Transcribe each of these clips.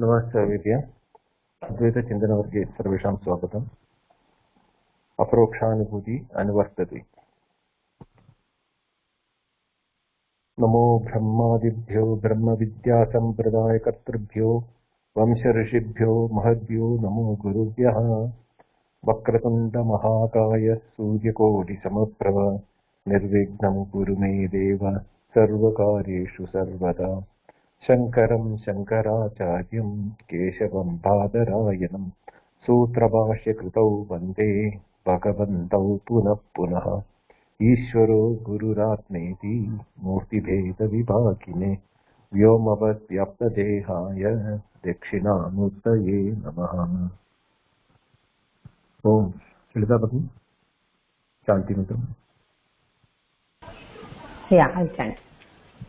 नमस्ते सर्वेभ्यः। अद्वैतचिन्तनवर्गे सर्वेषां स्वागतम्। अपरोक्षानुभूति अनुवर्तते। नमो ब्रह्मादिभ्यो ब्रह्मविद्यासम्प्रदायकर्तृभ्यो वंशऋषिभ्यो महद्भ्यो नमो गुरुभ्यः। वक्रतुण्डमहाकाय सूर्यकोटिसमप्रभ निर्विघ्नं कुरु मे देव सर्वकार्येषु सर्वदा। शङ्करं शङ्कराचार्यं केशवं बादरायणं सूत्रभाष्यकृतौ वन्दे भगवन्तौ पुनः पुनः। ईश्वरो गुरुरात्मेति मूर्तिभेदविभागिने व्योमवद्व्याप्तदेहाय दक्षिणामूर्तये नमः। ओम ललिता भगिनी शांति मंत्र। I'll chant.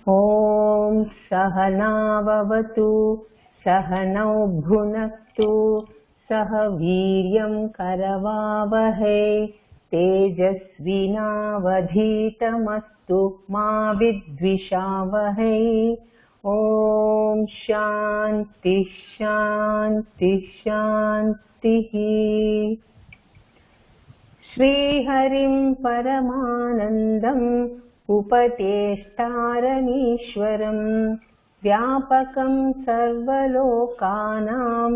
ॐ सहनाववतु सहनौ भुनक्तु सह वीर्यं करवावहै तेजस्विनावधीतमस्तु मा विद्विषावहै। ॐ शान्ति शान्ति शान्तिः। श्रीहरिं परमानन्दम् उपतेष्टारनीश्वरं व्यापकं सर्वलोकानां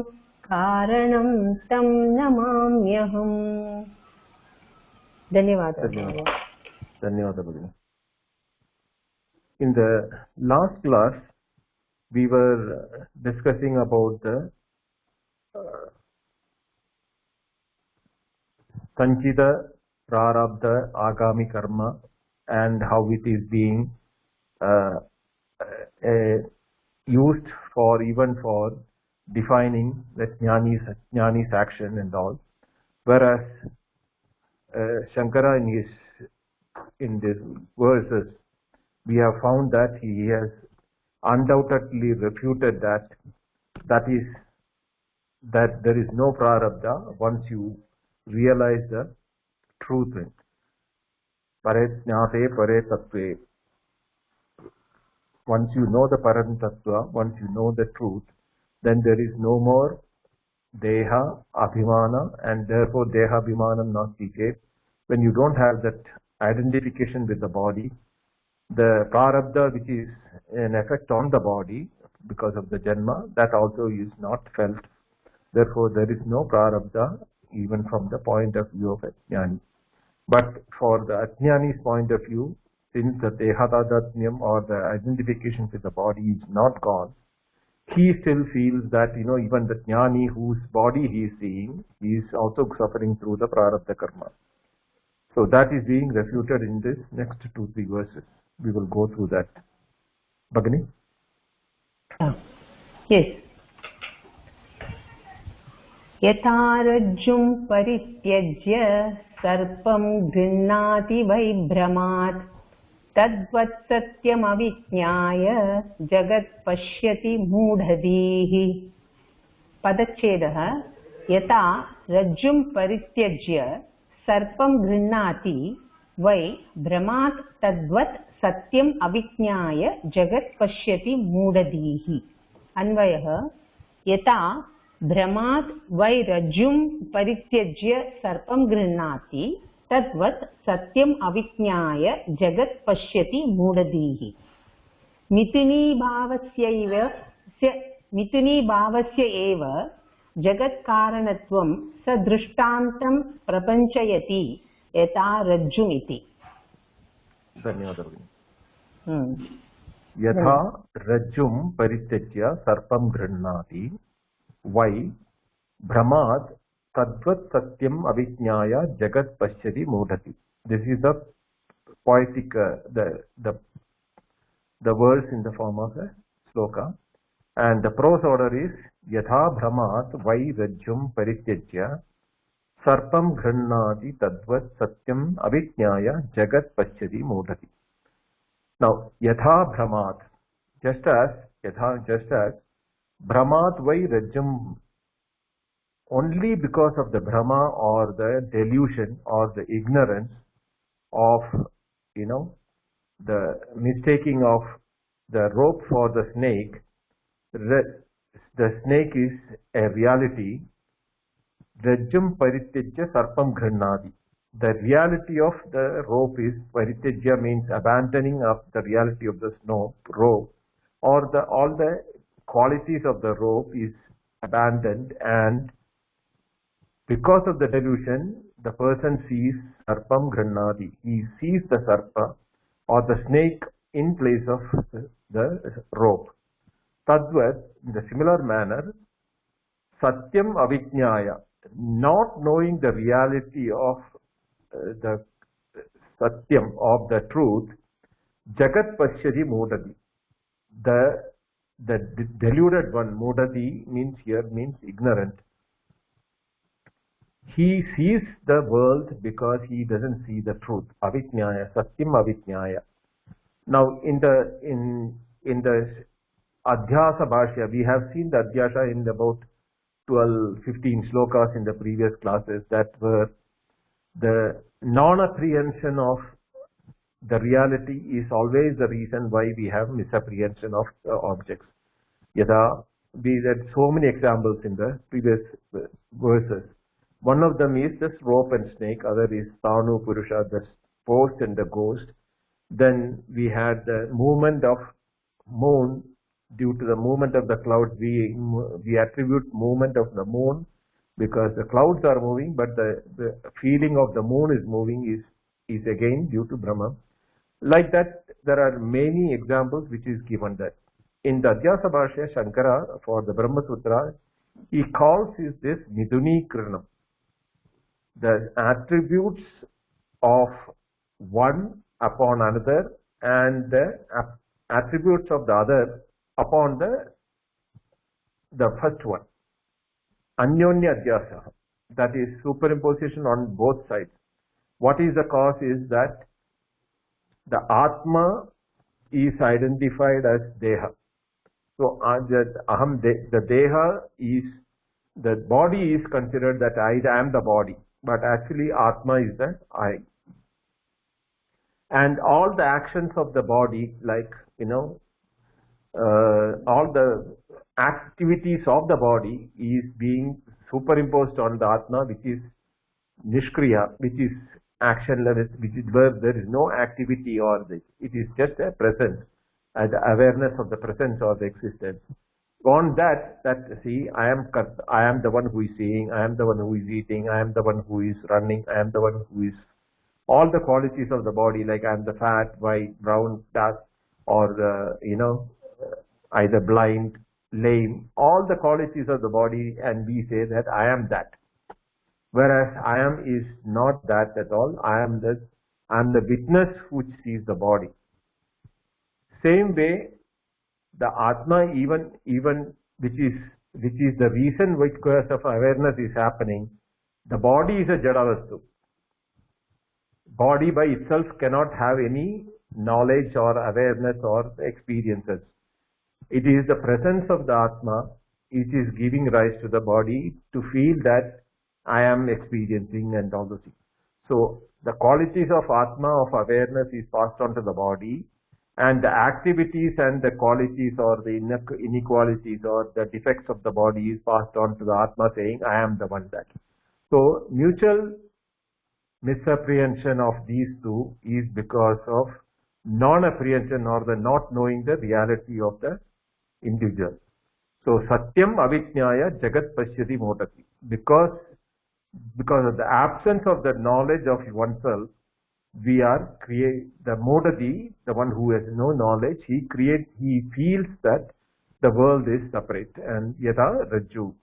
कारणं तं नमाम्यहम्। धन्यवादः। धन्यवादः भगिनी। In the last class we were discussing about the Sanchita Prarabdha Agami Karma and how it is being used for even for defining the jnani's action and all, whereas Shankara in these verses we have found that he has undoubtedly refuted that there is no prarabdha once you realize the truth. Parajnate pare tattve. Once you know the param tattva, once you know the truth, then there is no more deha abhimana, and therefore deha abhimanam nasti. When you don't have that identification with the body, the prarabdha which is an effect on the body because of the janma, that also is not felt. Therefore there is no prarabdha even from the point of view of a jnani. But for the ajnani's point of view, since the dehatadatnyam or the identification with the body is not gone, he still feels that, even the jnani whose body he is seeing, he is also suffering through the prarabdha karma. So that is being refuted in this next 2-3 verses. We will go through that. Bhagini? Yes. यथा रज्जुं परित्यज्य सर्पं गृह्णाति वैभ्रमात् तद्वत् सत्यमविज्ञाय जगत् पश्यति मूढधीः। पदच्छेदः। यथा रज्जुं परित्यज्य सर्पं गृह्णाति वै भ्रमात् तद्वत् सत्यम् अविज्ञाय जगत् पश्यति मूढधीः। अन्वयः। यथा भ्रमात् वै रज्जुं परित्यज्य सर्पं गृह्णाति तद्वत् सत्यम् अविज्ञाय जगत् पश्यति मूढधीः। मिथुनीभावस्य एव जगत्कारणत्वं सदृष्टान्तं प्रपञ्चयति यथा रज्जुमिति। धन्यवादः। यथा रज्जुं परित्यज्य सर्पं गृह्णाति वै भ्रमात् तद्वत् सत्यम् अविज्ञाय जगत् पश्यति मूढति. This is the poetic the verse in the form of a sloka, and the prose order is yatha भ्रमात् वै रज्जुं परित्यज्य सर्पं गृह्णाति तद्वत् सत्यम् अविज्ञाय जगत् पश्यति मूढति. Now yatha भ्रमात्, just as Brahmat vai rajjam, only because of the Brahma or the delusion or the ignorance of, the mistaking of the rope for the snake, the snake is a reality, Rajjum Parityajya Sarpam Ghrannadi. The reality of the rope is Parityajya means abandoning of the reality of the rope, or all the qualities of the rope is abandoned, and because of the delusion, the person sees Sarpam Ghrannadi. He sees the Sarpa or the snake in place of the rope. Tadvat, in the similar manner, Satyam Avijñāya, not knowing the reality of the Satyam, of the truth, Jagat Pashyati Mudati. The deluded one, Mudati means ignorant. He sees the world because he doesn't see the truth. Avijñāya, Satyam Avijñāya. Now, in the Adhyasa Bhashya, we have seen the Adhyasa in about 12-15 slokas in the previous classes that were the non-apprehension of the reality is always the reason why we have misapprehension of objects. Yada, we read so many examples in the previous verses. One of them is this rope and snake, other is Tanu Purusha, the post and the ghost. Then we had the movement of moon. Due to the movement of the clouds, we attribute movement of the moon because the clouds are moving, but the feeling of the moon is moving is again due to Brahma. Like that, there are many examples which is given that. In the Adhyasa Bhashya, Shankara, for the Brahma Sutra, he calls this Niduni-Kranam. The attributes of one upon another and the attributes of the other upon the first one. Anyonya Adhyasa, that is superimposition on both sides. What is the cause is that the Atma is identified as Deha. So the Deha is, the body is considered that I am the body, but actually Atma is the I. And all the actions of the body, like, all the activities of the body is being superimposed on the Atma, which is Nishkriya, which is actionless, which is where there is no activity or this. It is just a presence and awareness of the presence or the existence. On that see, I am the one who is seeing, I am the one who is eating, I am the one who is running, I am the one who is all the qualities of the body, like I am the fat, white, brown, dark, or either blind, lame, all the qualities of the body, and we say that I am that. Whereas I am is not that at all. I am the witness which sees the body. Same way, the Atma, even which is the reason because of awareness is happening. The body is a Jadavastu. Body by itself cannot have any knowledge or awareness or experiences. It is the presence of the Atma which is giving rise to the body to feel that I am experiencing and all those things. So the qualities of Atma, of awareness, is passed on to the body, and the activities and the qualities or the inequalities or the defects of the body is passed on to the Atma, saying I am the one that. So mutual misapprehension of these two is because of non-apprehension or the not knowing the reality of the individual. So Satyam Avijñāya Jagat Pashyati Mudati. Because of the absence of the knowledge of oneself, we are the Mudati, the one who has no knowledge, he feels that the world is separate, and Yata Rajju,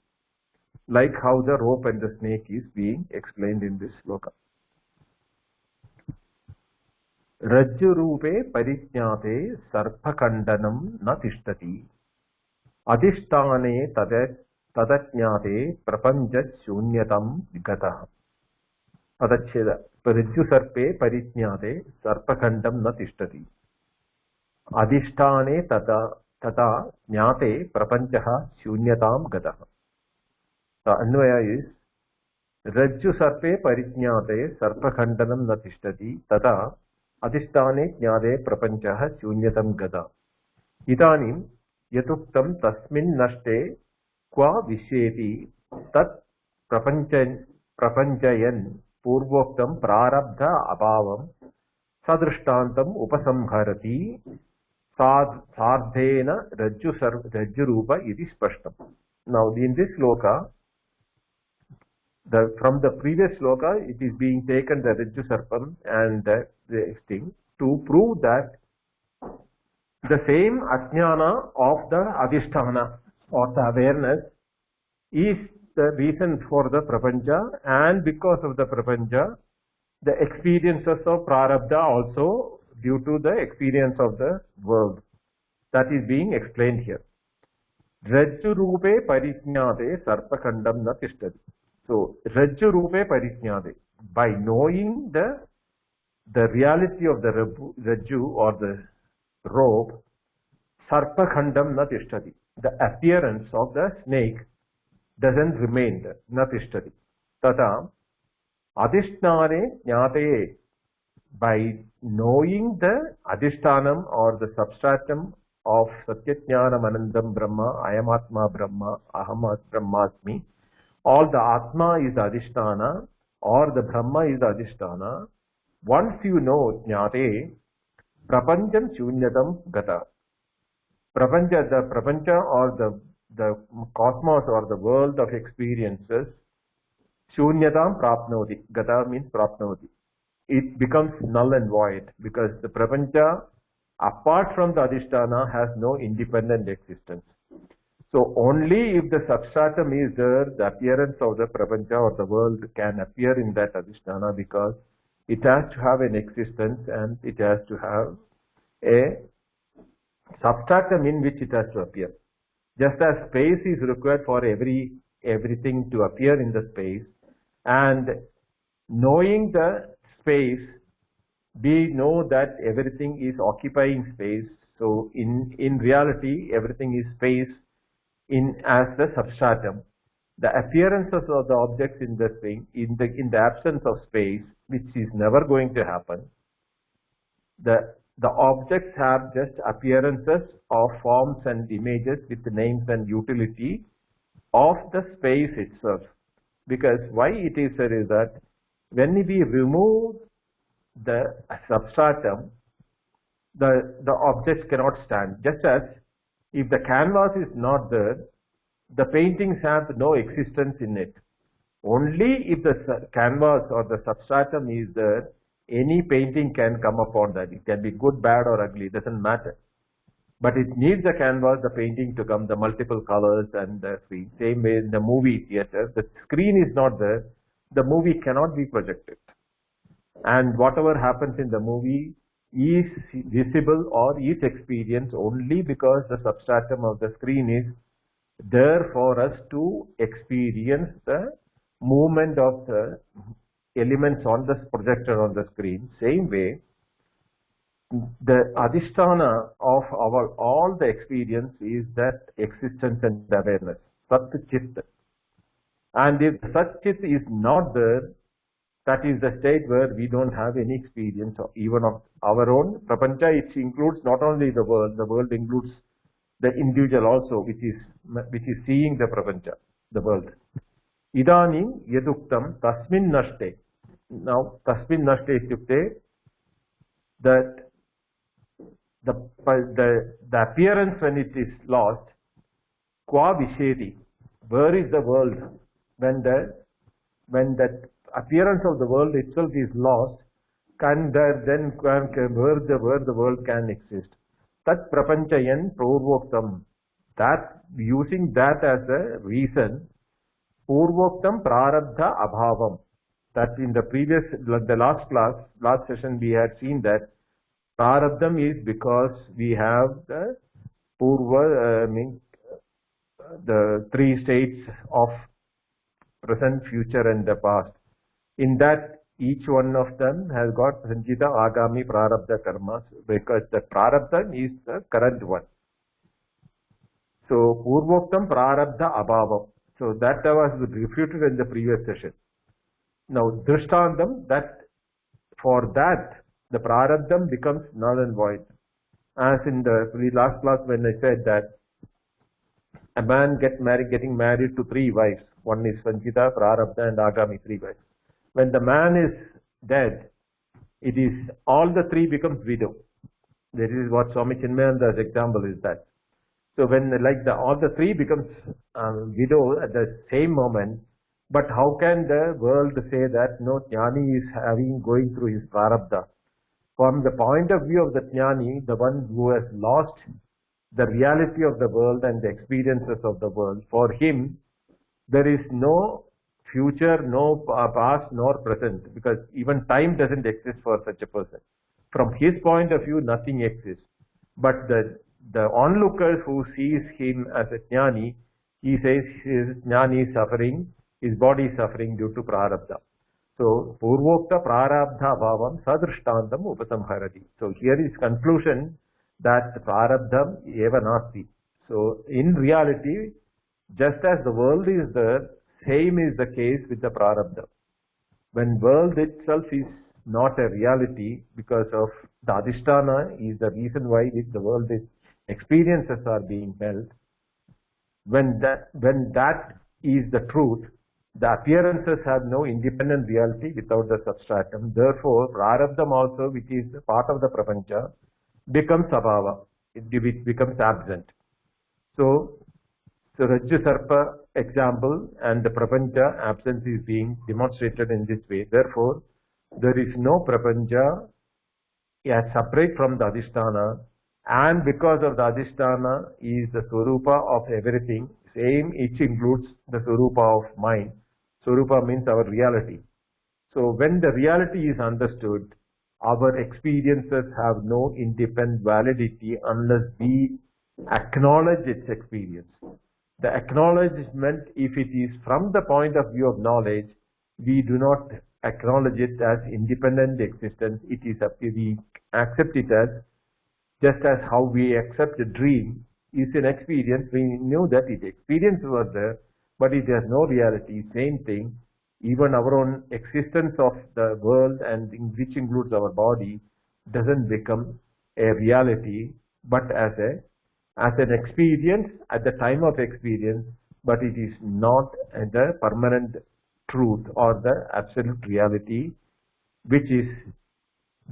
like how the rope and the snake is being explained in this sloka. Rajju Rupe Parijñāte Sarpakandanam na tishtati Adhisthane Tadajñāte Prapancha Shunyatam Gataha. Padacheda. Rajju Sarpe Parijñāte Sarpakandam na tishtati Adhisthane Tata Jnate Prapancha Shunyatam Gataha. The Anvaya is Rajju Sarpe Parijñāte Sarpakandanam na tishtati Tata Adhisthane Jnade Prapancha Shunyatam Gata. Idanim, यदुक्तं तस्मिन् नष्टे क्व विश्येति तत् प्रपञ्चयन् पूर्वोक्तं प्रारब्ध अभावं सदृष्टान्तम् उपसंहरति सार्धेन रज्जुरूप इति स्पष्टम्. Now in this sloka, from the previous sloka, it is being taken the Rajju Sarpam and the thing to prove that the same Ajnana of the Adhisthana or the awareness is the reason for the Prapancha, and because of the Prapancha, the experiences of Prarabdha also due to the experience of the world. That is being explained here. Rajju Rupe Parijnate Sarpakhandam na tishtati. So, Rajju Rupe Parijnate, by knowing the reality of the Rajju or the rope, Sarpakhandam na tishtati. The appearance of the snake doesn't remain there, na tishtati. Tata, Adhishnane Jnate, by knowing the Adhishtanam or the substratum of Satyajnanam Anandam Brahma, Ayamatma Brahma, Ahamat Brahmasmi, all the Atma is Adhishtana or the Brahma is Adhishtana. Once you know Jnate, Prapancham Shunyatam Gata. Prapancha, the Prapancha or the cosmos or the world of experiences, Shunyatam Prapnoti. Gata means Prapnoti. It becomes null and void because the Prapancha, apart from the Adhisthana, has no independent existence. So only if the substratum is there, the appearance of the Prapancha or the world can appear in that Adhisthana, because it has to have an existence and it has to have a substratum in which it has to appear. Just as space is required for everything to appear in the space, and knowing the space, we know that everything is occupying space. So in reality, everything is space as the substratum. The appearances of the objects in the thing, in the absence of space, which is never going to happen, the objects have just appearances of forms and images with names and utility of the space itself. Because why it is said is that when we remove the substratum, the objects cannot stand. Just as if the canvas is not there, the paintings have no existence in it. Only if the canvas or the substratum is there, any painting can come upon that. It can be good, bad or ugly, it doesn't matter. But it needs the canvas, the painting to come, the multiple colors and the screen. Same way in the movie theater, the screen is not there, the movie cannot be projected. And whatever happens in the movie is visible or is experienced only because the substratum of the screen is there for us to experience the movement of the elements on the projector on the screen. Same way, the Adhisthana of all the experience is that existence and awareness, Sat Chit. And if Sat Chit is not there, that is the state where we don't have any experience of even of our own Prapancha. It includes not only the world includes the individual also, which is seeing the Prapancha, the world. Idanim yaduktam tasmin nashte. Now, tasmin nashte ityukte, that the appearance when it is lost, qua visheti, where is the world when that appearance of the world itself is lost, where the world can exist. Tat prapanchayan purvoktam, that using that as a reason, purvoktam prarabdha abhavam. That in the last session we had seen that prarabdham is because we have the purva, the three states of present, future and the past. In that, each one of them has got sanchita, agami, prarabdha karmas, because the prarabdha is the current one. So, purvoktam prarabdha abhavam. So, that was refuted in the previous session. Now, drishtantam, that for that, the prarabdham becomes null and void. As in the last class when I said that a man getting married to 3 wives. One is Sanchita, Prarabdha and Agami, 3 wives. When the man is dead, it is all the 3 becomes widow. That is what Swami Chinmayananda's example is that. So when all the 3 becomes widow at the same moment, but how can the world say that no, Jnani is going through his Prarabdha? From the point of view of the Jnani, the one who has lost the reality of the world and the experiences of the world, for him, there is no future, no past, nor present, because even time doesn't exist for such a person. From his point of view, nothing exists. But the onlooker who sees him as a Jnani, he says his Jnani is suffering, his body is suffering due to Prarabdha. So, Purvokta Prarabdha Bhavam Sadrishtantam Upasamharati. So, here is conclusion that Prarabdham eva nasti. So, in reality, just as the world is there, same is the case with the Prarabdha. When world itself is not a reality, because of the Adhisthana is the reason why the world is, experiences are being held. When that is the truth, the appearances have no independent reality without the substratum. Therefore, Prarabdham also, which is part of the Prapancha, becomes abhava. It becomes absent. So Rajju Sarpa example and the Prapancha absence is being demonstrated in this way. Therefore, there is no Prapancha as separate from the Adhisthana, and because of the Adhisthana is the Swarupa of everything, same it includes the Swarupa of mind. Swarupa means our reality. So when the reality is understood, our experiences have no independent validity unless we acknowledge its experience. The acknowledgement, if it is from the point of view of knowledge, we do not acknowledge it as independent existence. It is we accept it as just as how we accept a dream is an experience. We knew that its experience was there, but it has no reality. Same thing. Even our own existence of the world, and which includes our body, doesn't become a reality, but as an experience at the time of experience, but it is not the permanent truth or the absolute reality, which is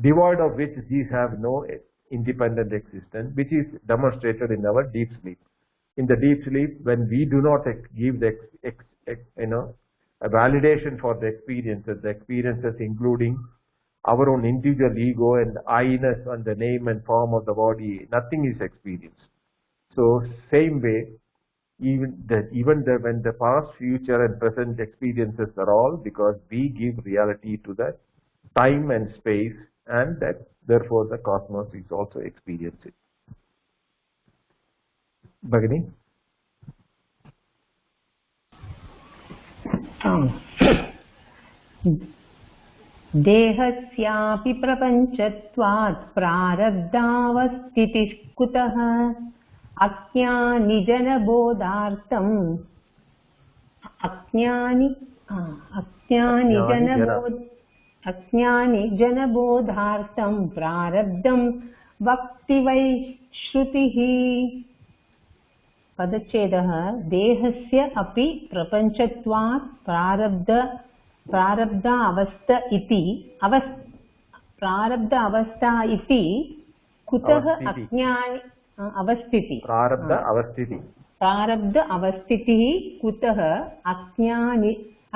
devoid of which these have no independent existence, which is demonstrated in our deep sleep. In the deep sleep, when we do not give the a validation for the experiences including our own individual ego and I-ness and the name and form of the body, nothing is experienced. So same way, when the past, future and present experiences are all because we give reality to the time and space, and that therefore the cosmos is also experiencing. Bhagini? देहस्यापि प्रपञ्चत्वात् प्रारब्धावस्थितिः कुतः अज्ञानिजनबोधार्थम् अज्ञानिजनबोधार्थं प्रारब्धं वक्ति वै श्रुतिः. पदच्छेदः देहस्य अपि प्रपञ्चत्वात् प्रारब्ध अवस्था इति कुतः अज्ञानि अवस्थिति प्रारब्ध अवस्थितिः कुतः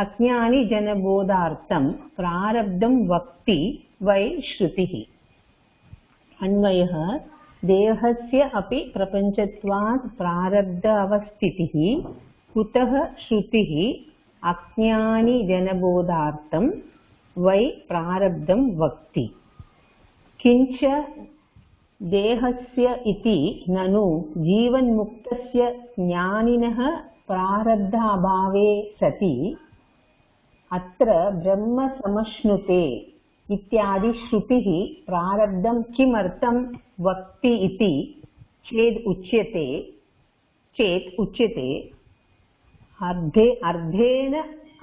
अज्ञानिजनबोधार्थं प्रारब्धं वक्ति वै श्रुतिः. अन्वयः देहस्य अपि प्रपञ्चत्वात् प्रारब्ध अवस्थितिः कुतः श्रुतिः अज्ञानिजनबोधार्थं वै प्रारब्धं वक्ति. किञ्च देहस्य इति ननु जीवन्मुक्तस्य ज्ञानिनः प्रारब्धाभावे सति अत्र ब्रह्म समश्नुते इत्यादि श्रुतिः प्रारब्धं किमर्थं वक्ति इति चेत् उच्यते अर्धेन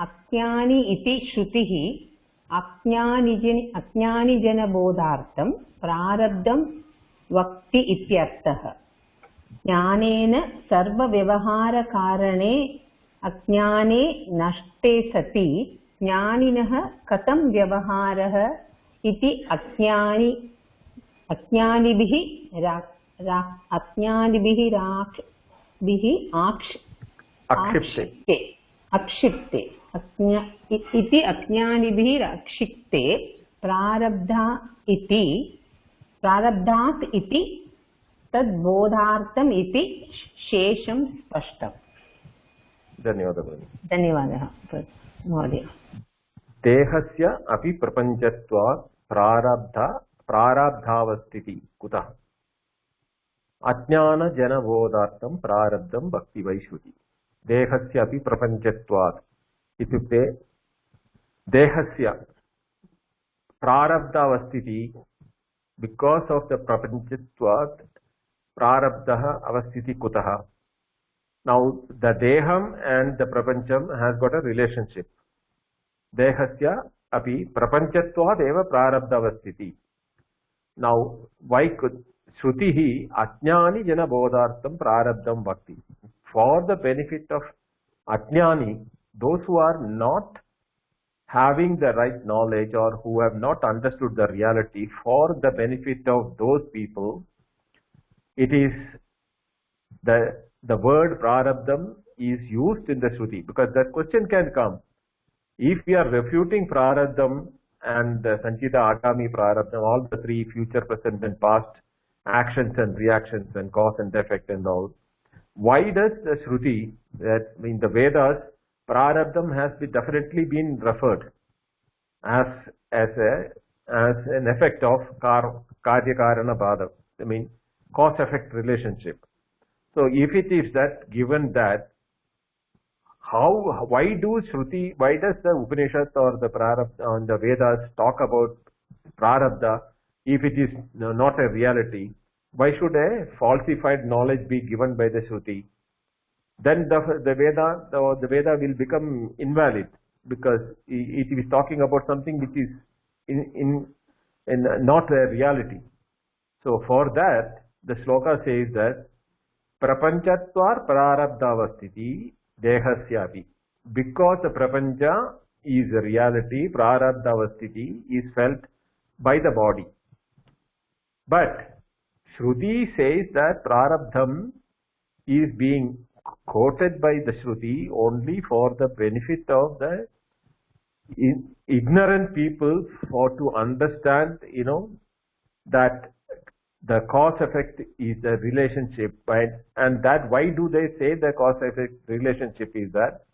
अज्ञानि इति श्रुतिः अज्ञानिजनबोधार्थं प्रारब्धं वक्ति इत्यर्थः. ज्ञानेन सर्वव्यवहारकारणे अज्ञाने नष्टे सति ज्ञानिनः कथं व्यवहारः इति अज्ञानिभिः आक्षिप्ते इति अज्ञानिभिः आक्षिप्ते प्रारब्धात् इति तद्बोधार्थम् इति शेषं स्पष्टम्। धन्यवादः महोदय। देहस्य अपि प्रपञ्चत्वात् प्रारब्धावस्थितिः कुतः? अज्ञानजनबोधार्थं प्रारब्धं भक्ति वै श्रुति। देहस्य अपि प्रपञ्चत्वात् इत्युक्ते देहस्य प्रारब्धावस्थितिः, because of the prapanchitvat prarabdha avasthiti kutah. Now the deham and the prapancham has got a relationship. Dehasya api prapanchitvat eva prarabdha avasthiti. Now why could Shrutihi ajnani jana bodhartham prarabdham bhakti? For the benefit of ajnani, those who are not having the right knowledge or who have not understood the reality, for the benefit of those people, it is the word prarabdham is used in the Shruti, because that question can come. If we are refuting prarabdham and Sanchita Agami prarabdham, all the three, future, present and past actions and reactions and cause and effect and all, why does the Shruti, that in the Vedas, prarabdham has definitely been referred as an effect of karya karana bhada, I mean cause effect relationship. So if it is that, given that, why does the Upanishad or the prarabdha or the Vedas talk about prarabdha if it is not a reality? Why should a falsified knowledge be given by the Shruti? Then the Veda will become invalid, because it is talking about something which is in not a reality. So for that, the shloka says that prapanchatvar prarabdhavastiti dehasyapi. Because the prapancha is a reality, prarabdhavastiti is felt by the body. But Shruti says that prarabdham is being quoted by the Shruti only for the benefit of the ignorant people, for to understand, that the cause effect is a relationship, right? And that, why do they say the cause effect relationship is that?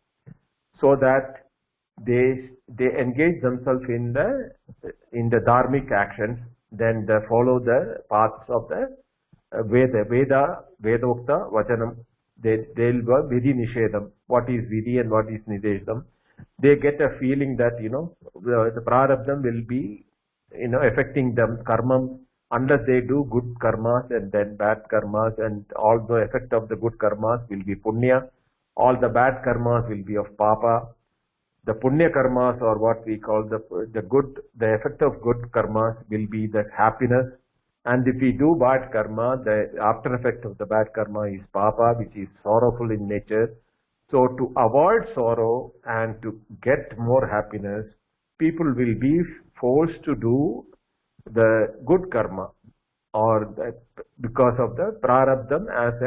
So that they engage themselves in the dharmic actions, then they follow the paths of the Vedokta Vachanam. They'll go vidhi nishedam. What is vidhi and what is nishedam? They get a feeling that the prarabdham will be affecting them, karma, unless they do good karmas and then bad karmas, and all the effect of the good karmas will be punya, all the bad karmas will be of papa. The punya karmas, or what we call the effect of good karmas will be the happiness. And if we do bad karma, the after effect of the bad karma is papa, which is sorrowful in nature. So to avoid sorrow and to get more happiness, people will be forced to do the good karma, or because of the prarabdham as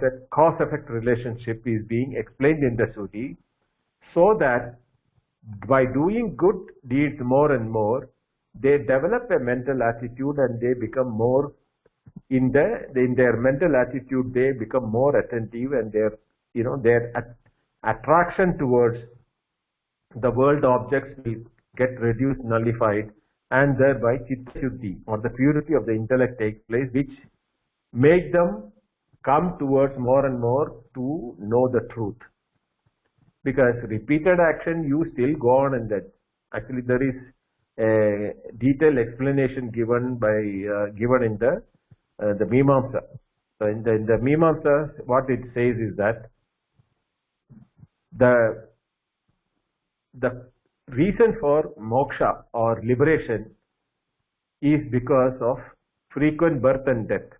a cause effect relationship is being explained in the Shruti, so that by doing good deeds more and more, they develop a mental attitude and they become more in their mental attitude, they become more attentive, and their attraction towards the world objects will get reduced, nullified, and thereby chitta shuddhi, or the purity of the intellect, takes place, which make them come towards more and more to know the truth. Because repeated action, you still go on, and that actually there is a detailed explanation given in the Mimamsa. So in the Mimamsa, what it says is that the reason for moksha or liberation is because of frequent birth and death.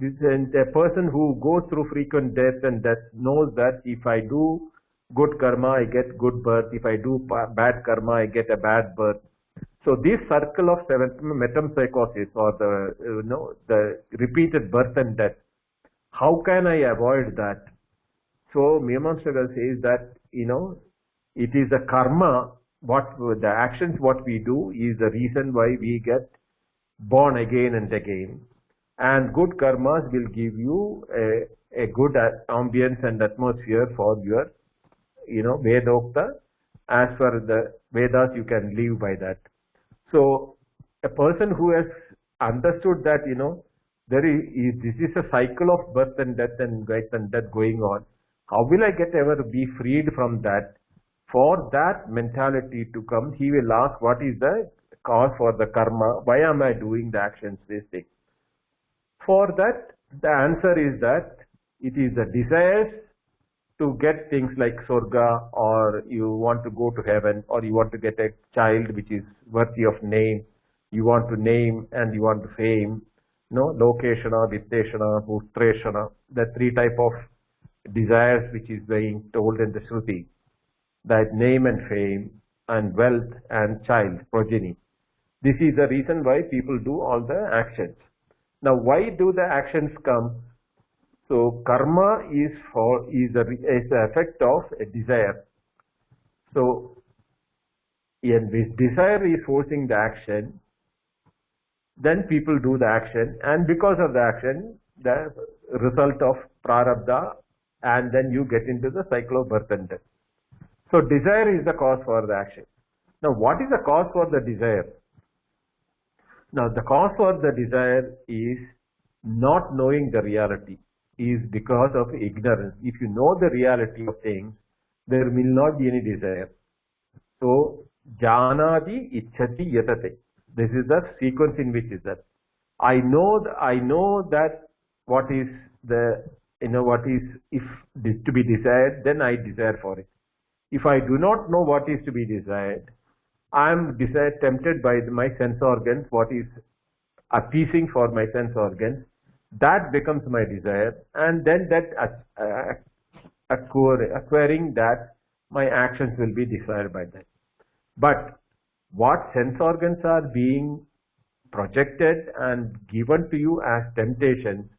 And a person who goes through frequent death and death knows that if I do good karma, I get good birth. If I do bad karma, I get a bad birth. So this circle of metempsychosis, or the repeated birth and death, how can I avoid that? So Mimamsaka says that, it is the karma, the actions what we do is the reason why we get born again and again. And good karmas will give you a good ambience and atmosphere for your, Vedokta. As per the Vedas, you can live by that. So a person who has understood that, this is a cycle of birth and death and death going on. How will I ever be freed from that? For that mentality to come, he will ask, what is the cause for the karma? Why am I doing the actions, this thing? For that, the answer is that it is the desires to get things like Sorga, or you want to go to heaven, or you want to get a child which is worthy of name, you want to name and you want to fame, Lokeshana, Vitteshana, Putreshana, the three type of desires which is being told in the Shruti, that name and fame and wealth and child, progeny. This is the reason why people do all the actions. Now, why do the actions come? So, karma is the effect of a desire. So, when this desire is forcing the action, then people do the action, and because of the action, the result of prarabdha, and then you get into the cycle of birth and death. So, desire is the cause for the action. Now, what is the cause for the desire? Now, the cause for the desire is not knowing the reality, is because of ignorance. If you know the reality of things, there will not be any desire. So, janadi ichhati yatate. This is the sequence in which is that. I know that what is if to be desired, then I desire for it. If I do not know what is to be desired, I am tempted by my sense organs, what is appeasing for my sense organs, that becomes my desire, and then that acquiring that, my actions will be desired by that. But what sense organs are being projected and given to you as temptations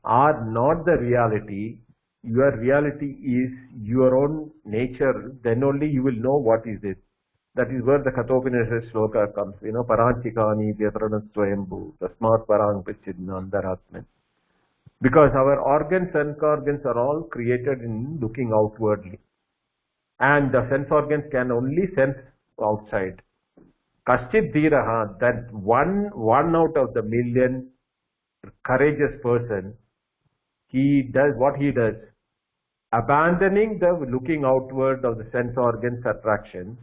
are not the reality. Your reality is your own nature. Then only you will know what is this. That is where the Kathopanishad shloka comes. Paranchikani vyatrana swayambhu tasmat parang pichidnandaratman. Because our sense organs are all created in looking outwardly. And the sense organs can only sense outside. Kashchit dhiraha, that one out of the million courageous person, he does what he does. Abandoning the looking outward of the sense organs attractions,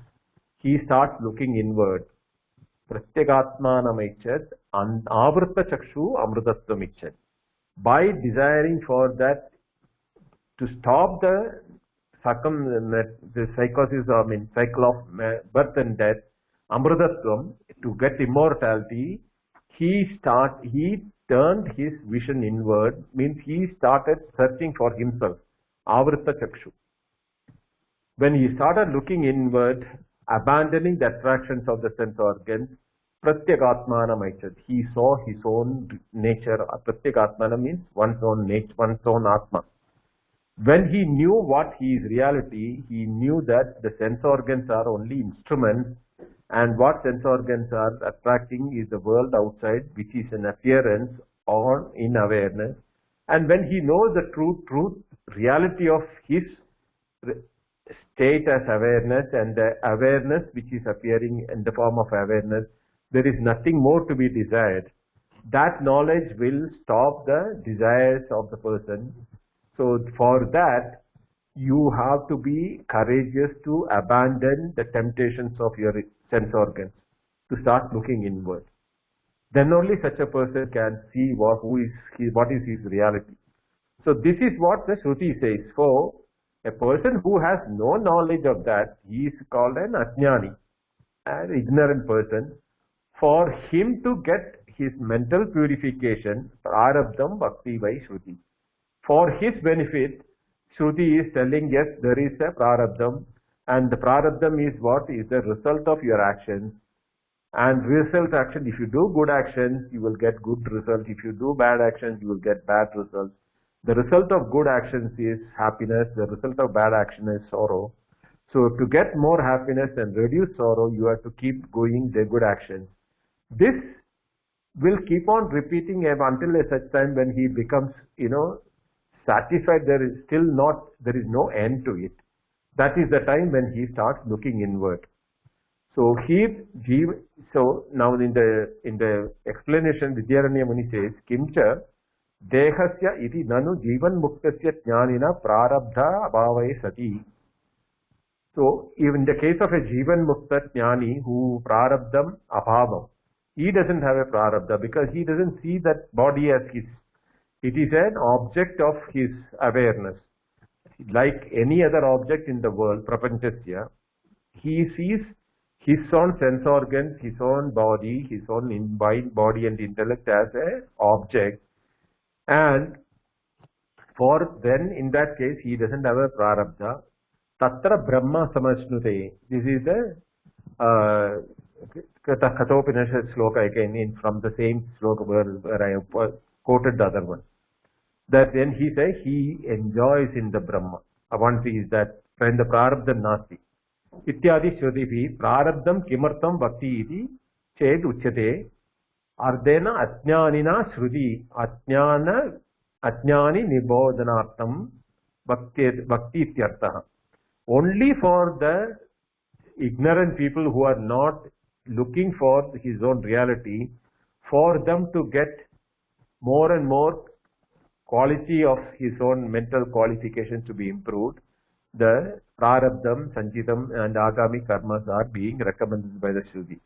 he starts looking inward. Pratyagatmanamichat avrta chakshu amrutattvamichat. By desiring for that, to stop the psychosis, cycle of birth and death, amrutatvam, to get immortality, he turned his vision inward, means he started searching for himself. Avrta chakshu. When he started looking inward, abandoning the attractions of the sense organs, pratyagatmanamichat, he saw his own nature. Pratyagatmana means one's own nature, one's own atma. When he knew what is reality, he knew that the sense organs are only instruments, and what sense organs are attracting is the world outside, which is an appearance or in awareness. And when he knows the truth, reality of his state as awareness, and the awareness which is appearing in the form of awareness, there is nothing more to be desired. That knowledge will stop the desires of the person. So for that, you have to be courageous to abandon the temptations of your sense organs, to start looking inward. Then only such a person can see what is his reality. So this is what the Shruti says. For a person who has no knowledge of that, he is called an ajnani, an ignorant person. For him to get his mental purification, prarabdham bhakti vai Shruti. For his benefit, Shruti is telling, yes, there is a prarabdham, and the prarabdham is what is the result of your actions. And result action, if you do good actions, you will get good results. If you do bad actions, you will get bad results. The result of good actions is happiness. The result of bad action is sorrow. So to get more happiness and reduce sorrow, you have to keep going the good actions. This will keep on repeating until a such time when he becomes, satisfied. There is no end to it. That is the time when he starts looking inward. So now in the explanation, Vidyaranya Muni says, Kimcha dehasya iti nanu jivan muktasya jnanina prarabdha abhavai sati. So in the case of a jivan mukta jnani who prarabdham abhavam, he doesn't have a prarabdha because he doesn't see that body as his. It is an object of his awareness. Like any other object in the world, prapanchasya, he sees his own sense organs, his own body, his own mind, body and intellect as an object. And then in that case, he doesn't have a prarabdha. Tatra Brahma Samasnute. This is the Kathopanishad sloka again from the same sloka where I have quoted the other one. That then he says he enjoys in the Brahma. One is that when the prarabdha nasti. Ityadi Shruti prarabdham kimartam bhakti iti ched uchyate ardena ajnanina shruti ajnani nibodhanartam bhakti ityartha. Only for the ignorant people who are not looking for his own reality, for them to get more and more quality of his own mental qualifications to be improved, the prarabdham, sanchitam and agami karmas are being recommended by the Shruti.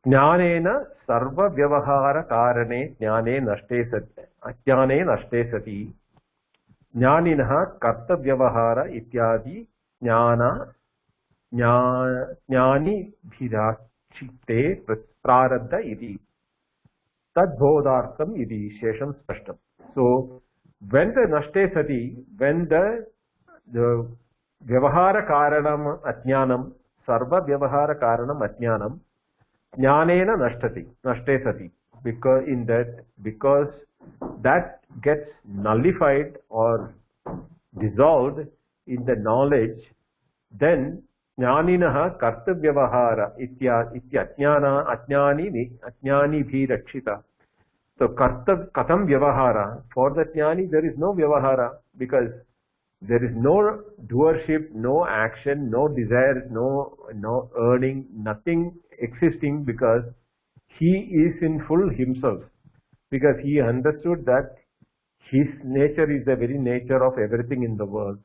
Jnanena sarva vyavahara karane jnane nashte sati jnaninaha karta vyavahara ityadi jnani bhirachite prarabdha iti tadbodhartham iti shesham spashtam. So when the nashte sati, when the vyavahara karanam ajnanam, sarva vyavahara karanam ajnanam, jnanena nashte sati, because that gets nullified or dissolved in the knowledge, then jnaninaha kartavyavahara ajnani bhi rakshita. So katam vyavahara, for the jnani there is no vyavahara because there is no doership, no action, no desire, no earning, nothing existing because he is in full himself. Because he understood that his nature is the very nature of everything in the world.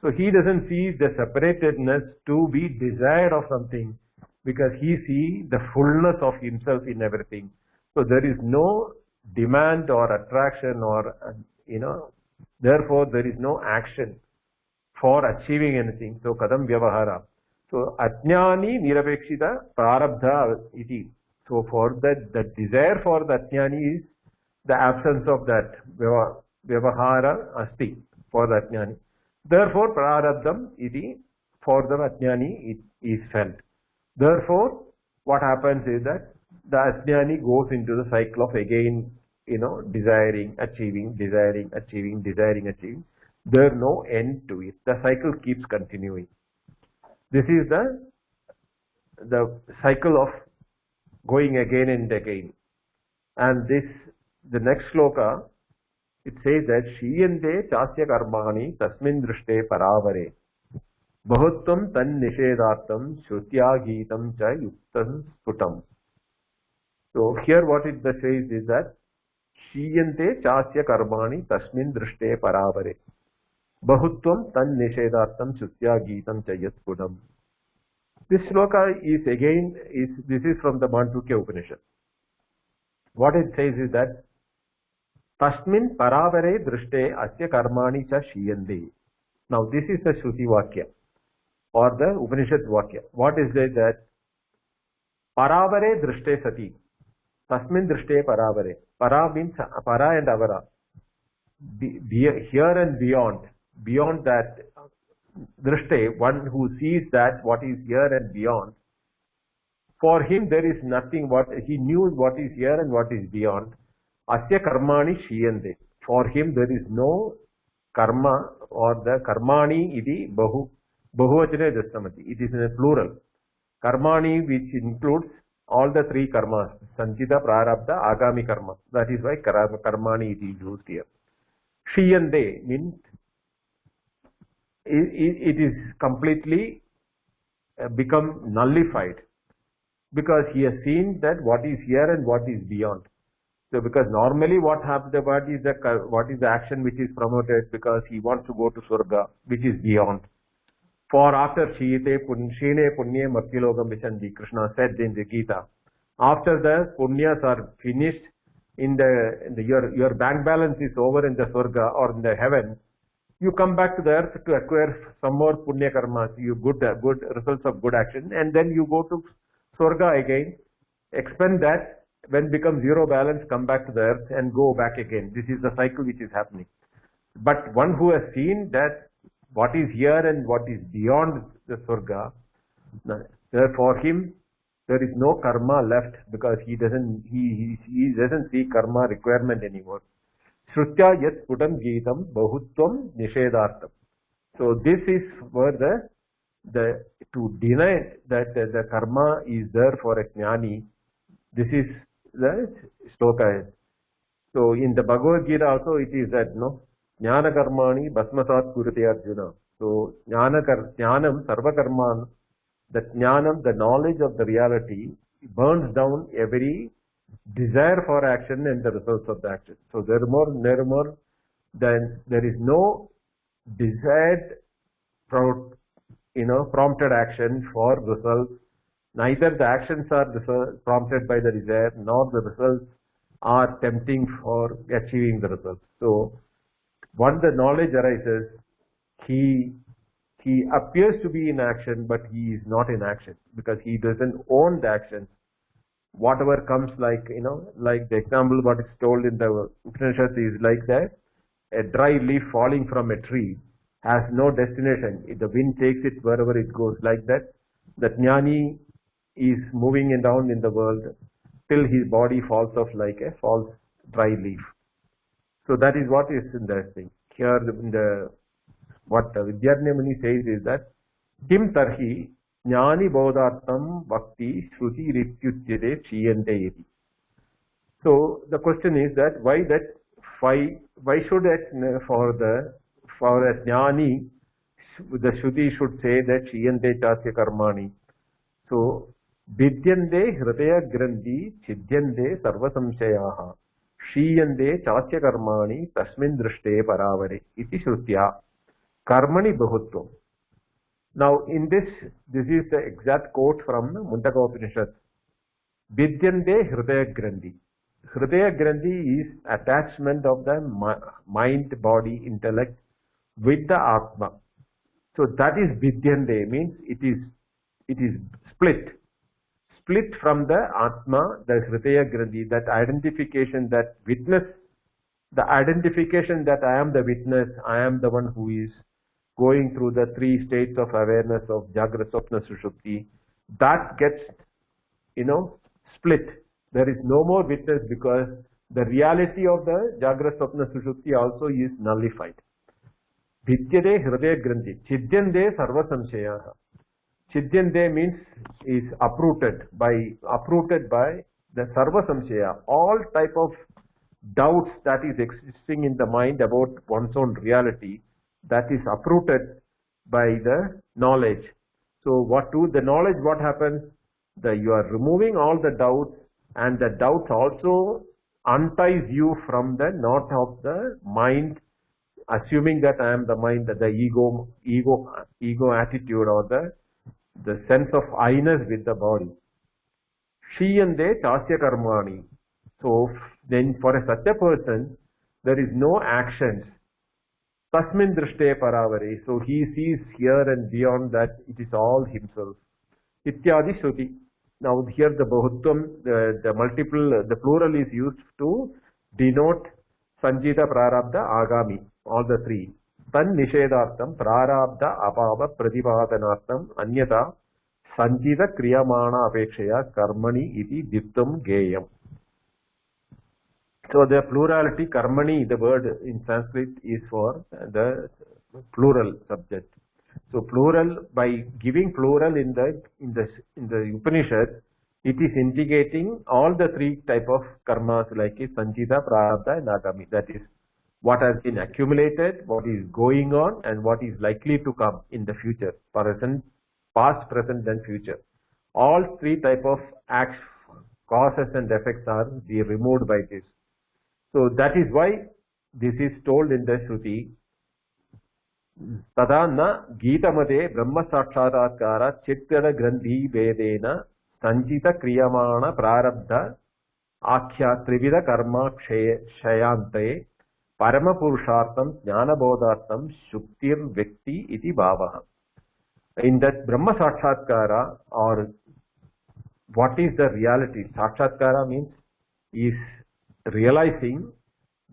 So he doesn't see the separatedness to be desired of something because he sees the fullness of himself in everything. So there is no demand or attraction or, therefore there is no action for achieving anything. So kadam vyavahara. So ajnani nirapekshita prarabdha iti. So for that, the desire for the ajnani is the absence of that vyavahara asti for the ajnani. Therefore prarabdham iti, for the ajnani it is felt. Therefore what happens is that the ajnani goes into the cycle of again, desiring, achieving, desiring, achieving, desiring, achieving. There is no end to it. The cycle keeps continuing. This is the cycle of going again and again. And the next sloka, it says that Shiyante chasya karmani tasmin drishte paravare bahutvam tan nishedartam shrutya geetam cha yuktam sputam. So here what it says is that Shiyante chasya karmani tasmin drishte paravare bahutvam tan nishedartam shrutya geetam cha yasputam. This sloka is this is from the Mandukya Upanishad. What it says is that Tasmin paravare drishte asya karmani cha shiyande. Now this is the Shruti Vakya or the Upanishad Vakya. What is it that paravare drishte sati? Tasmin drishte paravare. Para means para and avara. Here and beyond. Beyond that drishte, one who sees that what is here and beyond. For him there is nothing, what he knew what is here and what is beyond. Asya karmani shiyande. For him there is no karma or the karmani idi bahuvachane dastamati. It is in a plural. Karmani, which includes all the three karmas, sanchita, prarabdha, agami karma. That is why karmani is used here. Shiyande means it is completely become nullified, because he has seen that what is here and what is beyond. So because normally what happens, what is the action which is promoted, because he wants to go to Swarga, which is beyond. For after Shine Punye Makilogam Vishandi, Krishna said in the Gita, after the Punyas are finished, your bank balance is over in the Swarga or in the heaven, you come back to the earth to acquire some more Punya karmas, you good results of good action, and then you go to Swarga again, expend that, when becomes zero balance, come back to the earth and go back again. This is the cycle which is happening. But one who has seen that what is here and what is beyond the Swarga, for him there is no karma left, because he doesn't see karma requirement anymore. Shrutya yat putam geetam bahutvam nishedhartam. So this is where to deny that the karma is there for a jnani, this is the shloka. So in the Bhagavad Gita also it is that, jnana karmani bhasmasat kurate Arjuna. So jnanam sarva karman, the jnanam, the knowledge of the reality, burns down every desire for action and the results of the action. So therefore, then there is no desired, prompted action for results. Neither the actions are prompted by the desire, nor the results are tempting for achieving the results. So once the knowledge arises, he appears to be in action, but he is not in action, because he doesn't own the action. Whatever comes, like the example what is told in the Upanishads is like that a dry leaf falling from a tree has no destination. The wind takes it wherever it goes. Like that, the jnani is moving down in the world till his body falls off like a false dry leaf. So that is what is in that thing. Here, what Vidyarnya Muni says is that Kim tarhi jnani bodhartam bhakti shruti rityutyate chiyante iti. So the question is that why should that for a jnani the Shruti should say that chiyante chasya karmani. So vidyande hridaya grandhi chidyande sarva samshayaha shiyande chasya karmani tasmin drishte paravare iti shrutya karmani bahutvam. Now in this is the exact quote from Mundaka Upanishad. Vidyande hridaya grandhi. Hridaya grandhi is attachment of the mind, body, intellect with the Atma. So that is vidyande, means it is split from the Atma, the hridaya grandhi, that identification, that witness, the identification that I am the witness, I am the one who is going through the three states of awareness of Jagrata, Swapna, Sushupti, that gets, split. There is no more witness, because the reality of the Jagrata, Swapna, Sushupti also is nullified. Vidyade hridaya grandhi, chidyande sarva samshayaha. Chidyande means is uprooted by the sarva samshaya, all type of doubts that is existing in the mind about one's own reality, that is uprooted by the knowledge. So the knowledge, what happens? You are removing all the doubts, and the doubts also unties you from the knot of the mind, assuming that I am the mind, that the ego attitude, or the sense of I-ness with the body. Shiyande chasya karmani. So then for such a person, there is no actions. Tasmin drishte paravare. So he sees here and beyond that it is all himself. Ityadi shruti. Now here the bahutvam, the multiple, the plural is used to denote sanjita, prarabdha, agami, all the three. Tan nishedhartham, prarabdha, apava, pratipadanartham, anyata, sanjita kriyamana apekshaya, karmani iti dittam geyam. So the plurality, karmani, the word in Sanskrit is for the plural subject. So plural, by giving plural in the Upanishad, it is indicating all the three type of karmas like sanjita, prarabdha and agami. That is what has been accumulated, what is going on, and what is likely to come in the future, present, past, present, and future. All three type of acts, causes and effects are removed by this. So that is why this is told in the Shruti. Tada na Gitamade Brahma Sakshatatkara Chittara Grandhi Vedena Sanjita Kriyamana Prarabdha Akhya Trivida Karma Shayante Parama Purushartham Jnana Bodhartham Shuktir Vyakti Iti Bhavaha. In that Brahma Sakshatkara, or what is the reality? Sakshatkara means is realizing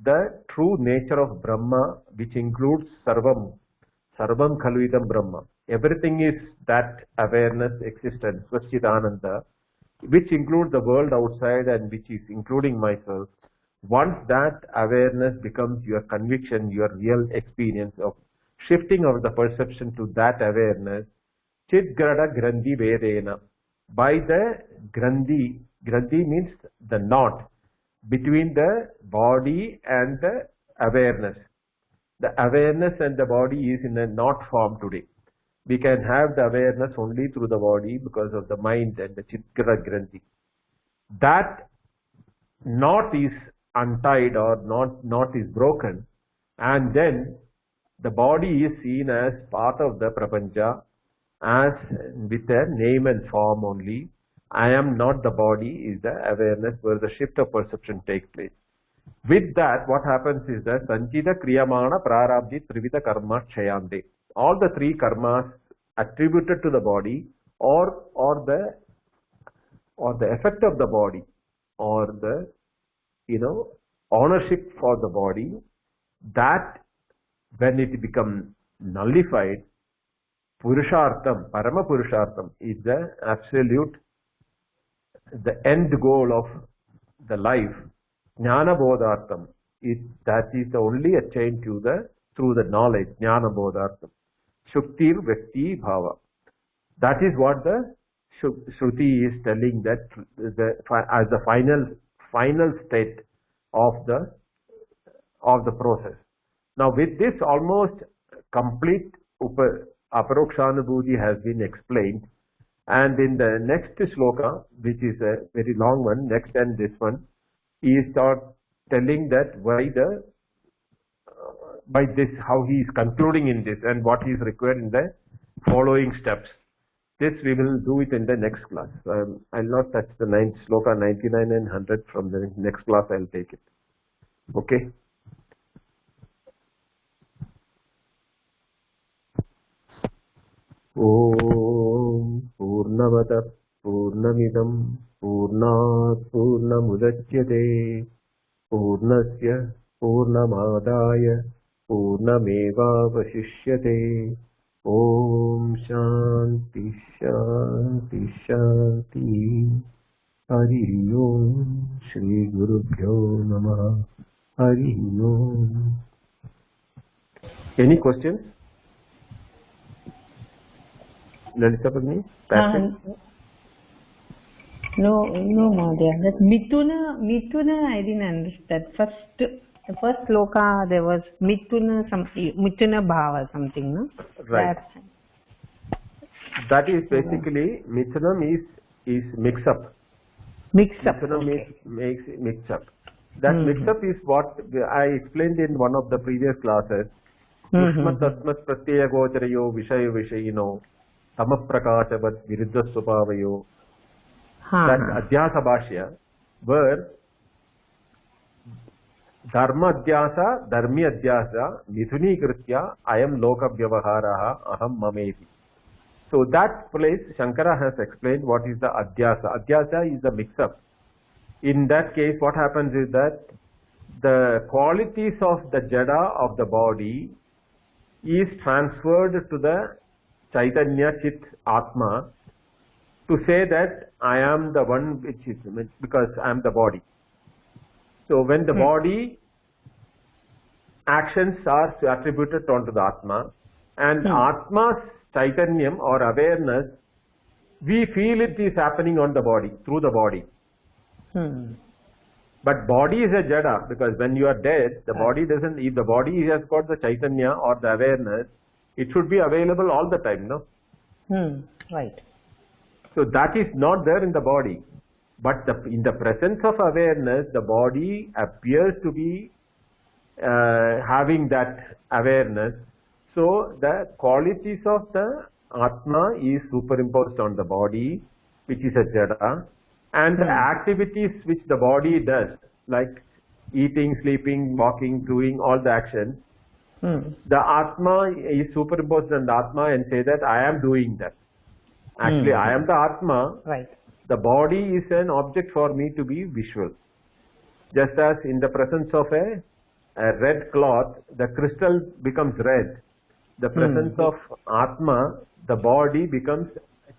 the true nature of Brahma, which includes Sarvam Khalvidam Brahma. Everything is that awareness, existence, Swachchidananda, which includes the world outside and which is including myself. Once that awareness becomes your conviction, your real experience of shifting of the perception to that awareness, Chitgrada Grandhi Vedena, by the Grandhi means the knot between the body and the awareness. The awareness and the body is in a knot form today. We can have the awareness only through the body because of the mind and the Chitkara Grandhi. That knot is untied, or knot is broken, and then the body is seen as part of the Prapancha, as with a name and form only. I am not the body is the awareness where the shift of perception takes place. With that, what happens is that Sanjita Kriyamana Prarabdhi Trivita Karma Chayande. All the three karmas attributed to the body, or the effect of the body, or the ownership for the body, that when it becomes nullified, Purushartham, Parama Purushartham is the absolute, the end goal of the life. Jnana Bodhartham, that is the only attained to through the knowledge, Jnana Bodhartham. Shuktir Vyakti Bhava. That is what the Shruti is telling, that as the final state of the process. Now with this, almost complete Aparokshanubhuti has been explained, and in the next shloka, which is a very long one, next and this one, he starts telling that by this, how he is concluding in this and what is required in the following steps. This we will do it in the next class. I'll not touch the shloka 99 and 100 from the next class. I'll take it. Okay. Om Purnamada Purnamidam Purnat Purnamudachyate Purnasya Purnamadaya Purnameva Vashishyate. Om Shanti Shanti Shanti. Hari Om Shri Gurubhyo Namaha. Hari Om. Any questions? Lalita Bhagini? No, Mahodaya. That Mituna, I didn't understand. The first sloka, there was Mituna Bhava something, no? Right. That is basically, Mitunam is mix-up. Mitunam okay. Makes mix-up. That mix-up is what I explained in one of the previous classes. Ushmat Tasmat Pratyaya Gocharayo Vishayo Vishayino Samaprakashavat Viruddha Swabhavayo. That Adhyasa Bhashya, where Dharma Adhyasa, Dharmi Adhyasa, Mithuni Kritya, Ayam Loka Vyavaharaha, Aham Mameti. So that place, Shankara has explained what is the adhyasa. Adhyasa is the mix-up. In that case, what happens is that the qualities of the jada of the body is transferred to the Chaitanya Chit Atma to say that I am the one which is, because I am the body. So when the body actions are attributed onto the Atma, and Atma's Chaitanyam or awareness, we feel it is happening on the body, through the body. But body is a jada, because when you are dead, the body doesn't, if the body has got the Chaitanya or the awareness, it should be available all the time, no? Right. So that is not there in the body. But in the presence of awareness, the body appears to be having that awareness. So the qualities of the Atma is superimposed on the body, which is a jada, and the activities which the body does, like eating, sleeping, walking, doing all the actions, the Atma is superimposed on the Atma and say that I am doing that. Actually, I am the Atma. Right. The body is an object for me to be visual. Just as in the presence of a red cloth, the crystal becomes red. The presence of Atma, the body becomes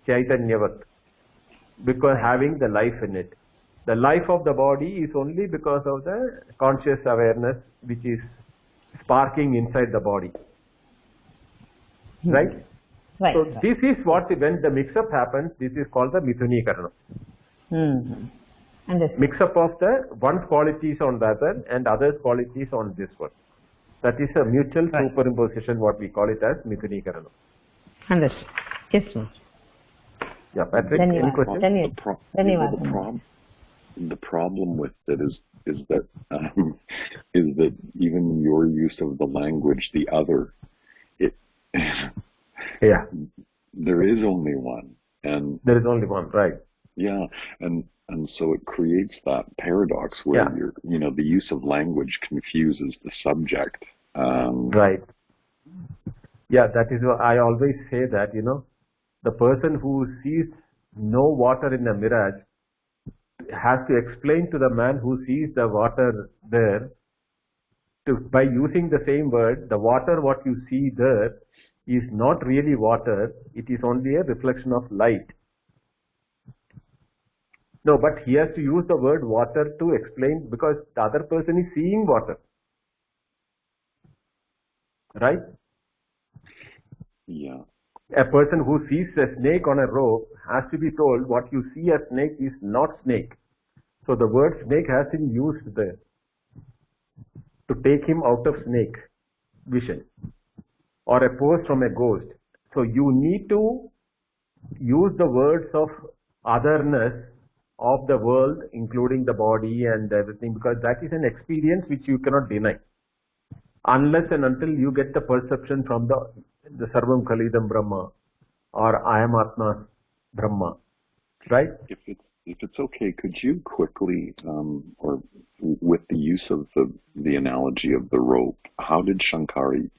Chaitanyavat, because having the life in it. The life of the body is only because of the conscious awareness which is sparking inside the body. Right? Right. So this is what, when the mix-up happens, this is called the Mithunikaranam. Mix-up of the one's qualities on the other and other's qualities on this one. That is a mutual superimposition, what we call it as Mithunikaranam. Understood. Yes, sir. Yeah, Patrick, any questions? The problem with it is that even your use of the language, the other, there is only one, and there is only one, right? Yeah, and so it creates that paradox where the use of language confuses the subject. Right. Yeah, that is why I always say that, the person who sees no water in a mirage has to explain to the man who sees the water there, by using the same word, the water what you see there is not really water, it is only a reflection of light. No, but he has to use the word water to explain, because the other person is seeing water. Right? Yeah. A person who sees a snake on a rope has to be told what you see as snake is not snake. So the word snake has been used there to take him out of snake vision, or a pose from a ghost. So you need to use the words of otherness of the world, including the body and everything, because that is an experience which you cannot deny, unless and until you get the perception from the Sarvam Khalidam Brahma, or I am Atma Brahma, right? If it's okay, could you quickly, or with the use of the analogy of the rope, how did Shankara,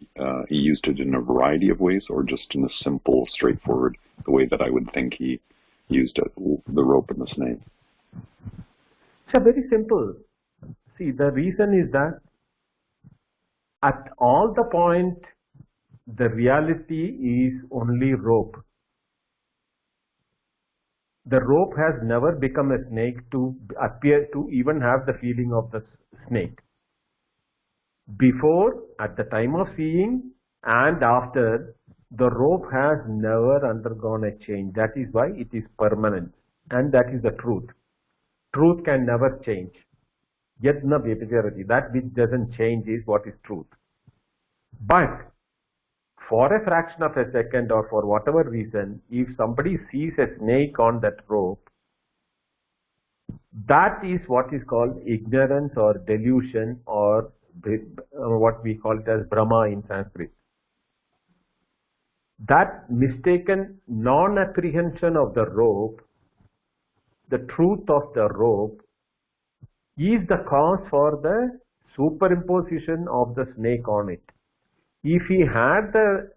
he used it in a variety of ways, or just in a simple, straightforward, the way that I would think he used it, the rope and the snake? It's very simple. See, the reason is that at all the point, the reality is only rope. The rope has never become a snake to appear to even have the feeling of the snake. Before, at the time of seeing, and after, the rope has never undergone a change. That is why it is permanent, and that is the truth. Truth can never change. Yet na vyapacharati. That which doesn't change is what is truth. But for a fraction of a second, or for whatever reason, if somebody sees a snake on that rope, that is what is called ignorance or delusion, or what we call it as Brahma in Sanskrit. That mistaken non-apprehension of the rope, the truth of the rope, is the cause for the superimposition of the snake on it. If he had the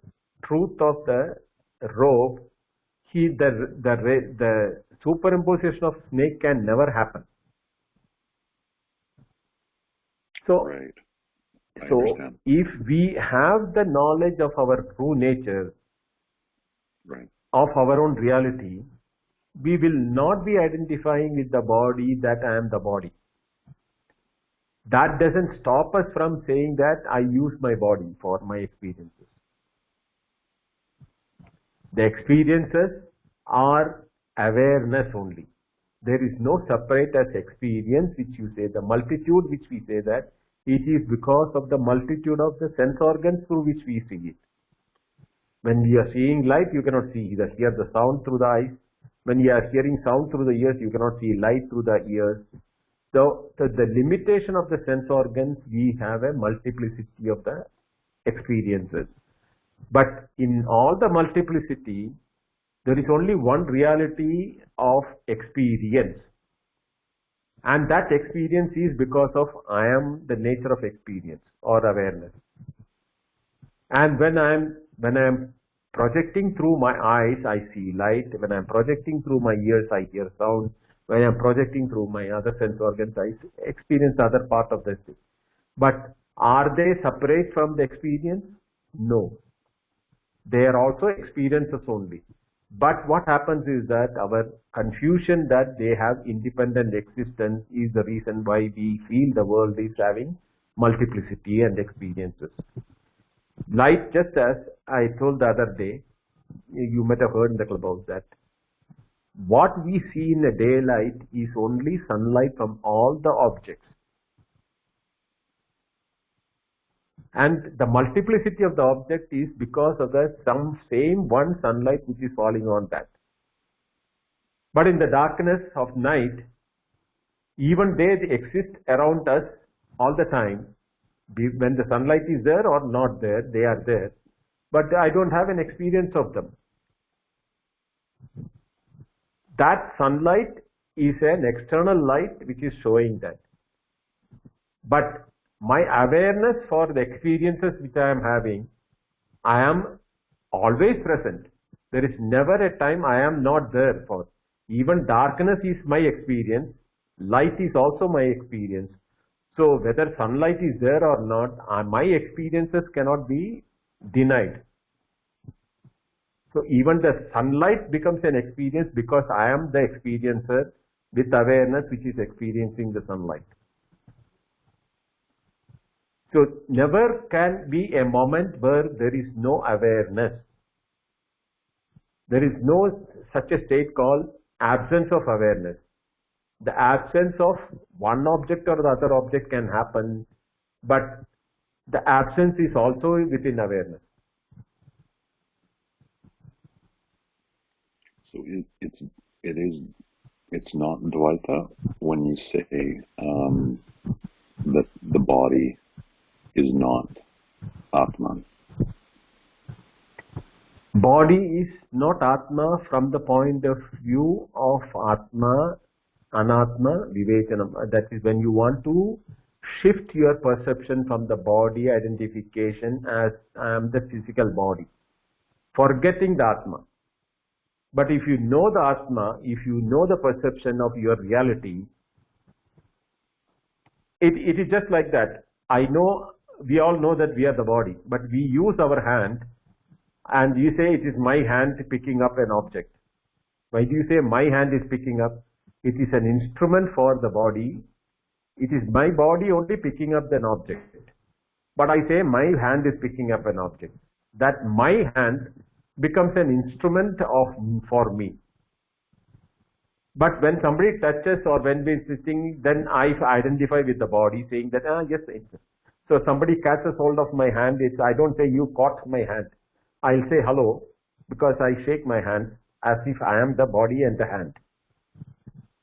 truth of the rope, the superimposition of snake can never happen. So, Right. I so understand. if we have the knowledge of our true nature, Right. of our own reality, we will not be identifying with the body that I am the body. That doesn't stop us from saying that I use my body for my experiences. The experiences are awareness only. There is no separate as experience which you say. The multitude which we say that, it is because of the multitude of the sense organs through which we see it. When we are seeing light, you cannot hear the sound through the eyes. When you are hearing sound through the ears, you cannot see light through the ears. So the limitation of the sense organs, we have a multiplicity of the experiences. But in all the multiplicity, there is only one reality of experience. And that experience is because of I am the nature of experience or awareness. And when I am projecting through my eyes, I see light. When I am projecting through my ears, I hear sound. When I am projecting through my other sense organs, I experience the other part of this. But are they separate from the experience? No. They are also experiences only. But what happens is that our confusion that they have independent existence is the reason why we feel the world is having multiplicity and experiences. Light, just as I told the other day, you might have heard in the clubhouse that what we see in the daylight is only sunlight from all the objects. And the multiplicity of the object is because of the same one sunlight which is falling on that. But in the darkness of night, even they exist around us all the time. When the sunlight is there or not there, they are there. But I don't have an experience of them. That sunlight is an external light which is showing that. But my awareness for the experiences which I am having, I am always present. There is never a time I am not there for. Even darkness is my experience. Light is also my experience. So whether sunlight is there or not, my experiences cannot be denied. So even the sunlight becomes an experience because I am the experiencer with awareness which is experiencing the sunlight. So never can be a moment where there is no awareness. There is no such a state called absence of awareness. The absence of one object or the other object can happen, but the absence is also within awareness. So it's not Dvaita when you say that the body is not Atman. Body is not Atma from the point of view of Atma, Anatma, Vivechanam. That is when you want to shift your perception from the body identification as I am the physical body, forgetting the Atma. But if you know the Atma, if you know the perception of your reality, it is just like that. We all know that we are the body, but we use our hand and you say it is my hand picking up an object. Why do you say my hand is picking up? It is an instrument for the body. It is my body only picking up an object. But I say my hand is picking up an object. That my hand becomes an instrument for me. But when somebody touches or when we are sitting, then I identify with the body saying that, yes, so somebody catches hold of my hand, I don't say you caught my hand. I'll say hello because I shake my hand as if I am the body and the hand.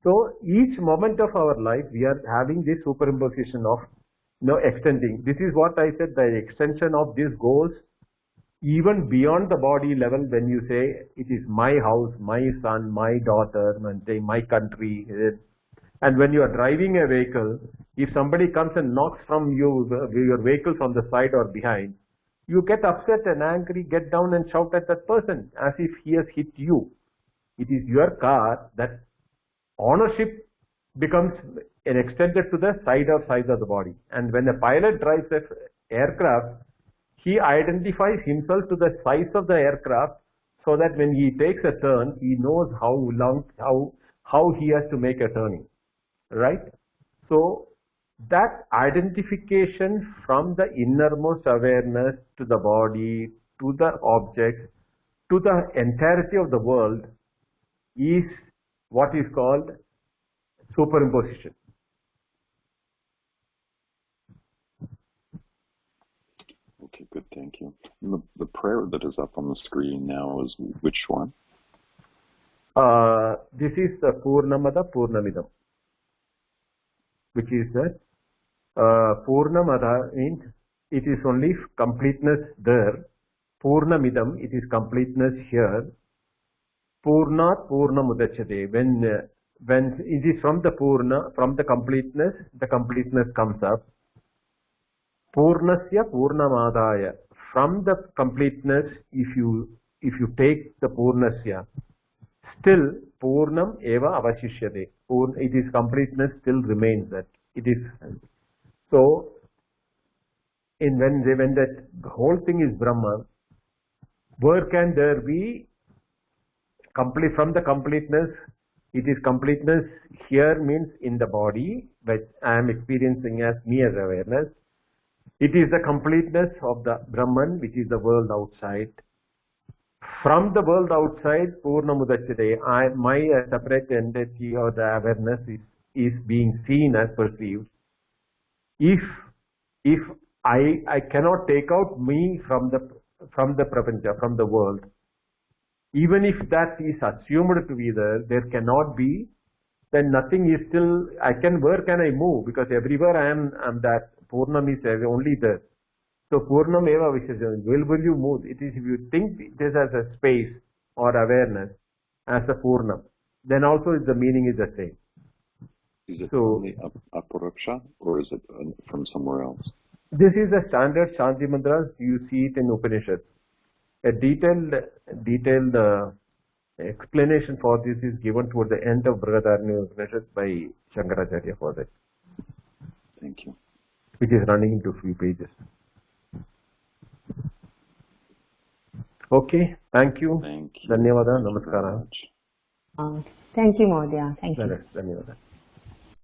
So each moment of our life, we are having this superimposition of extending. This is what I said, the extension of this goes even beyond the body level when you say it is my house, my son, my daughter, and say my country. And when you are driving a vehicle, if somebody comes and knocks from you, your vehicle from the side or behind, you get upset and angry, get down and shout at that person as if he has hit you. it is your car, that ownership becomes extended to the size of the body. And when a pilot drives an aircraft, he identifies himself to the size of the aircraft, so that when he takes a turn, he knows how he has to make a turning, right? So that identification from the innermost awareness to the body, to the object, to the entirety of the world is what is called superimposition. Okay, good, thank you. And the prayer that is up on the screen now is which one? This is the Purnamada Purnamidam, which is the Purnamada means it is only completeness there. Purnamidam, it is completeness here. Purnat Purnamudachyate. When it is from the Purna, from the completeness comes up. Purnasya Purnamadaya. From the completeness, if you take the Purnasya, still Purnam eva avashishyate. It is completeness still remains that. It is so. When that whole thing is Brahma, where can there be complete from the completeness? It is completeness here means in the body, which I am experiencing as mere awareness. It is the completeness of the Brahman, which is the world outside. From the world outside, Purnamudachyate, my separate entity or the awareness is being seen as perceived. If I cannot take out me from the prapancha, from the world, even if that is assumed to be there cannot be, then nothing is still, where can I move? Because everywhere I am that Purnam is only there. So Purnam eva visheshyate. Will you move? It is, if you think this as a space or awareness as a Purnam, then also the meaning is the same. Is it only Aparaksha, or is it from somewhere else? This is a standard Shanti Mantras. You see it in Upanishads. A detailed explanation for this is given toward the end of Brihadaranyaka Upanishad by Shankaracharya for that. Thank you. Which is running into a few pages. Okay, thank you. Thank you. Dhanyavada, Thank you very namaskara. much. Thank you, Mahodaya. Thank you. Dhanyavada.